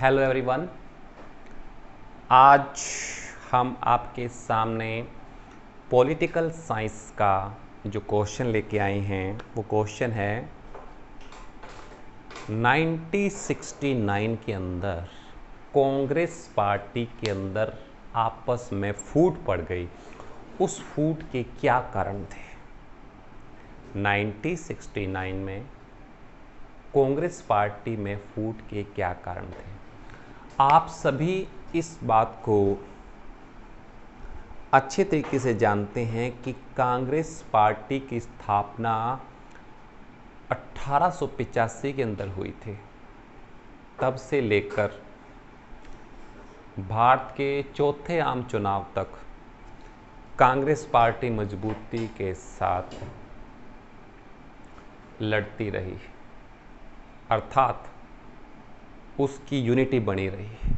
Hello everyone. आज हम आपके सामने पॉलिटिकल साइंस का जो क्वेश्चन लेके आए हैं वो क्वेश्चन है 1969 के अंदर कांग्रेस पार्टी के अंदर आपस में फूट पड़ गई। उस फूट के क्या कारण थे? 1969 में कांग्रेस पार्टी में फूट के क्या कारण थे? आप सभी इस बात को अच्छे तरीके से जानते हैं कि कांग्रेस पार्टी की स्थापना 1885 के अंदर हुई थी। तब से लेकर भारत के चौथे आम चुनाव तक कांग्रेस पार्टी मजबूती के साथ लड़ती रही, अर्थात उसकी यूनिटी बनी रही।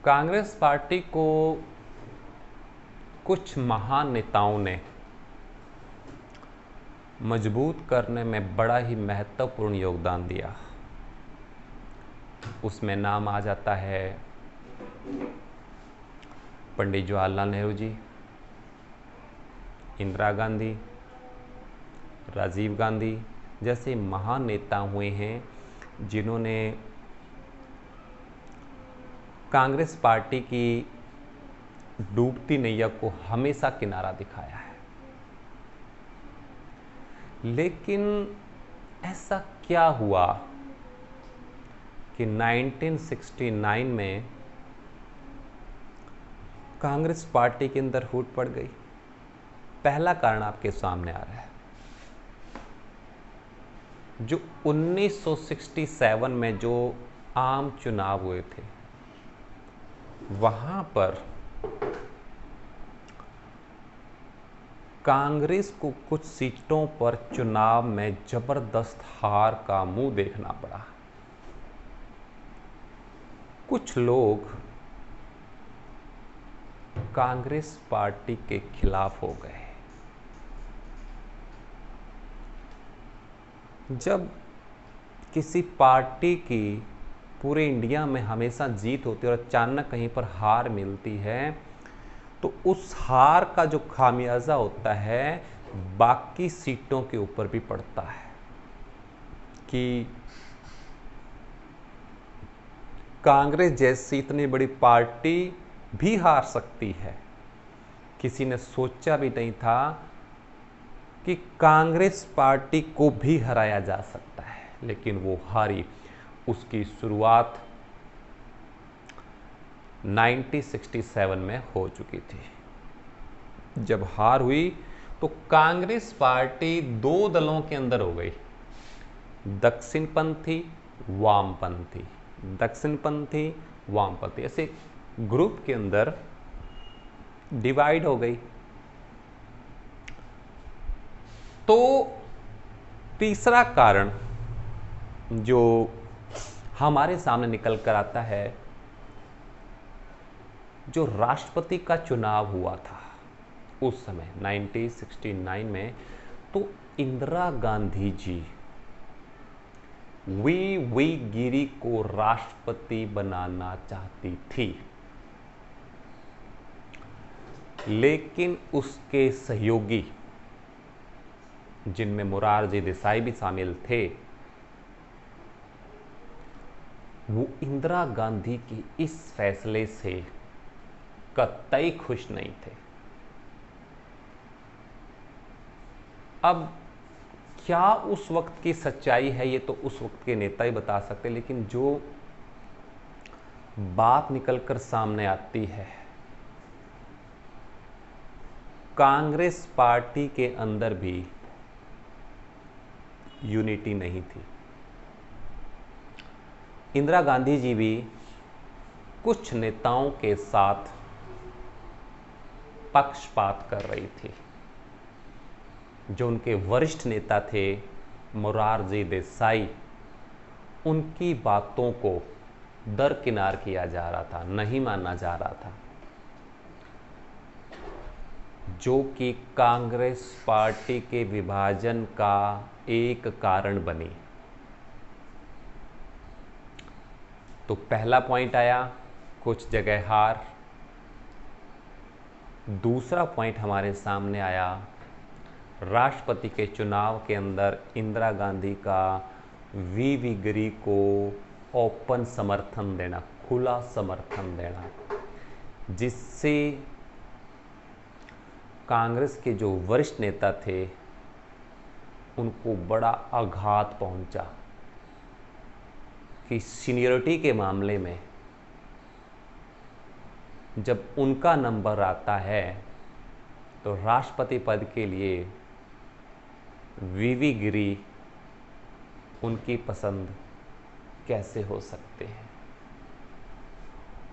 कांग्रेस पार्टी को कुछ महान नेताओं ने मजबूत करने में बड़ा ही महत्वपूर्ण योगदान दिया। उसमें नाम आ जाता है पंडित जवाहरलाल नेहरू जी, इंदिरा गांधी, राजीव गांधी जैसे महान नेता हुए हैं जिन्होंने कांग्रेस पार्टी की डूबती नैया को हमेशा किनारा दिखाया है। लेकिन ऐसा क्या हुआ कि 1969 में कांग्रेस पार्टी के अंदर फूट पड़ गई? पहला कारण आपके सामने आ रहा है। जो 1967 में जो आम चुनाव हुए थे वहां पर कांग्रेस को कुछ सीटों पर चुनाव में जबरदस्त हार का मुंह देखना पड़ा। कुछ लोग कांग्रेस पार्टी के खिलाफ हो गए। जब किसी पार्टी की पूरे इंडिया में हमेशा जीत होती है और अचानक कहीं पर हार मिलती है तो उस हार का जो खामियाजा होता है बाकी सीटों के ऊपर भी पड़ता है कि कांग्रेस जैसी इतनी बड़ी पार्टी भी हार सकती है। किसी ने सोचा भी नहीं था कि कांग्रेस पार्टी को भी हराया जा सकता है, लेकिन वो हारी। उसकी शुरुआत 1967 में हो चुकी थी। जब हार हुई तो कांग्रेस पार्टी दो दलों के अंदर हो गई, दक्षिणपंथी वामपंथी, दक्षिणपंथी वामपंथी, ऐसे ग्रुप के अंदर डिवाइड हो गई। तो तीसरा कारण जो हमारे सामने निकल कर आता है, जो राष्ट्रपति का चुनाव हुआ था उस समय 1969 में, तो इंदिरा गांधी जी वी गिरी को राष्ट्रपति बनाना चाहती थी, लेकिन उसके सहयोगी जिनमें मोरारजी देसाई भी शामिल थे वो इंदिरा गांधी के इस फैसले से कतई खुश नहीं थे। अब क्या उस वक्त की सच्चाई है ये तो उस वक्त के नेता ही बता सकते, लेकिन जो बात निकलकर सामने आती है, कांग्रेस पार्टी के अंदर भी यूनिटी नहीं थी। इंदिरा गांधी जी भी कुछ नेताओं के साथ पक्षपात कर रही थी। जो उनके वरिष्ठ नेता थे मोरारजी देसाई, उनकी बातों को दरकिनार किया जा रहा था, नहीं माना जा रहा था, जो कि कांग्रेस पार्टी के विभाजन का एक कारण बनी। तो पहला पॉइंट आया कुछ जगह हार। दूसरा पॉइंट हमारे सामने आया राष्ट्रपति के चुनाव के अंदर इंदिरा गांधी का वी गिरी को ओपन समर्थन देना, खुला समर्थन देना, जिससे कांग्रेस के जो वरिष्ठ नेता थे उनको बड़ा आघात पहुंचा कि सीनियरिटी के मामले में जब उनका नंबर आता है तो राष्ट्रपति पद के लिए वी गिरी उनकी पसंद कैसे हो सकते हैं।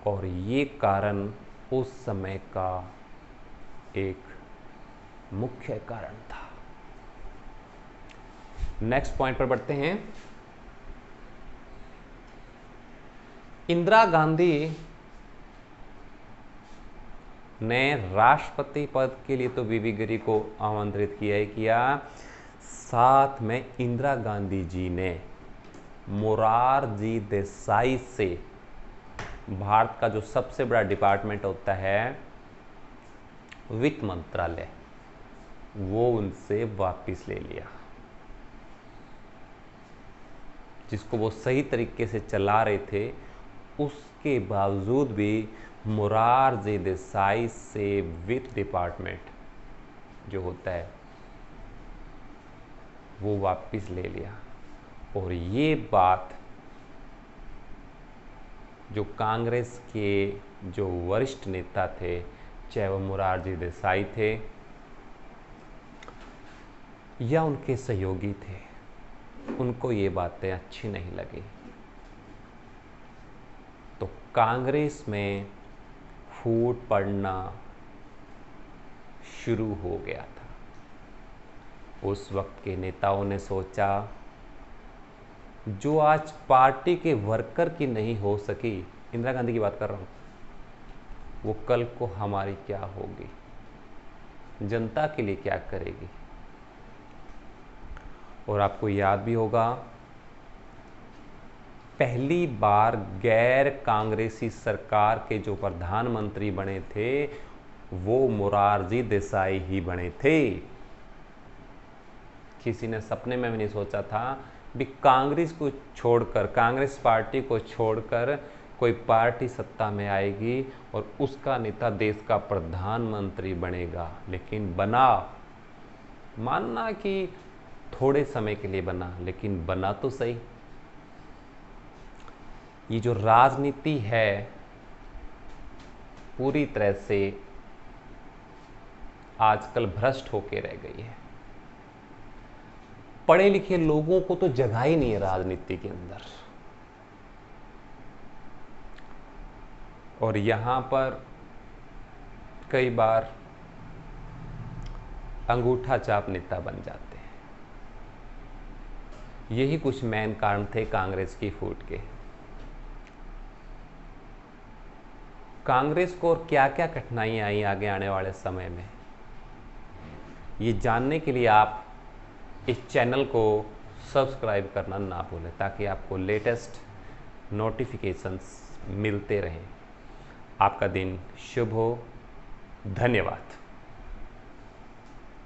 और ये कारण उस समय का एक मुख्य कारण था। नेक्स्ट पॉइंट पर बढ़ते हैं। इंदिरा गांधी ने राष्ट्रपति पद के लिए तो वी गिरी को आमंत्रित किया ही किया, साथ में इंदिरा गांधी जी ने मोरारजी देसाई से भारत का जो सबसे बड़ा डिपार्टमेंट होता है वित्त मंत्रालय, वो उनसे वापस ले लिया, जिसको वो सही तरीके से चला रहे थे। उसके बावजूद भी मोरारजी देसाई से वित्त डिपार्टमेंट जो होता है वो वापस ले लिया। और ये बात जो कांग्रेस के जो वरिष्ठ नेता थे, चाहे वो मोरारजी देसाई थे या उनके सहयोगी थे, उनको ये बातें अच्छी नहीं लगी। तो कांग्रेस में फूट पड़ना शुरू हो गया था। उस वक्त के नेताओं ने सोचा जो आज पार्टी के वर्कर की नहीं हो सकी, इंदिरा गांधी की बात कर रहा हूं, वो कल को हमारी क्या होगी, जनता के लिए क्या करेगी। और आपको याद भी होगा पहली बार गैर कांग्रेसी सरकार के जो प्रधानमंत्री बने थे वो मोरारजी देसाई ही बने थे। किसी ने सपने में भी नहीं सोचा था भी कांग्रेस को छोड़कर, कांग्रेस पार्टी को छोड़कर कोई पार्टी सत्ता में आएगी और उसका नेता देश का प्रधानमंत्री बनेगा। लेकिन बना, मानना कि थोड़े समय के लिए बना, लेकिन बना तो सही। ये जो राजनीति है पूरी तरह से आजकल भ्रष्ट होके रह गई है। पढ़े लिखे लोगों को तो जगह ही नहीं है राजनीति के अंदर। और यहां पर कई बार अंगूठा चाप नेता बन जाते हैं। यही कुछ मेन कारण थे कांग्रेस की फूट के। कांग्रेस को और क्या क्या कठिनाइयां आई आगे आने वाले समय में, ये जानने के लिए आप इस चैनल को सब्सक्राइब करना ना भूलें, ताकि आपको लेटेस्ट नोटिफिकेशंस मिलते रहें। आपका दिन शुभ हो। धन्यवाद।